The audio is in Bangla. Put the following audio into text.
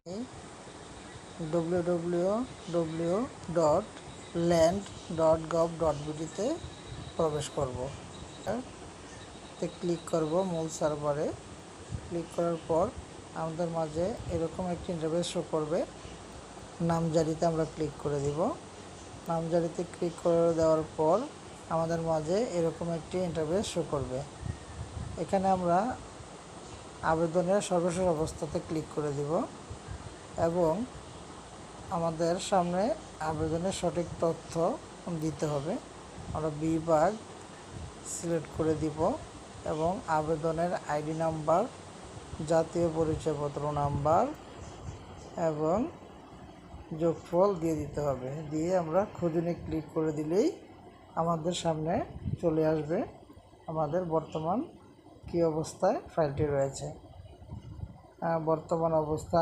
www.land.gov.bd তে প্রবেশ করব। ক্লিক করব মূল সার্ভারে। ক্লিক করার পর আমাদের মাঝে এরকম একটি ইন্টারফেস শো করবে। নামজারিতে আমরা ক্লিক করে দিব। নামজারিতে ক্লিক করে দেওয়ার পর আমাদের মাঝে এরকম একটি ইন্টারফেস শো করবে। এখানে আমরা আবেদনের সর্বশেষ অবস্থাতে ক্লিক করে দিব এবং আমাদের সামনে আবেদনের সঠিক তথ্য দিতে হবে। আমরা বিভাগ সিলেক্ট করে দিব এবং আবেদনের আইডি নাম্বার, জাতীয় পরিচয়পত্র নাম্বার এবং যোগফল দিয়ে দিতে হবে। দিয়ে আমরা খোঁজনে ক্লিক করে দিলেই আমাদের সামনে চলে আসবে আমাদের বর্তমান কী অবস্থায় ফাইলটি রয়েছে। বর্তমান অবস্থা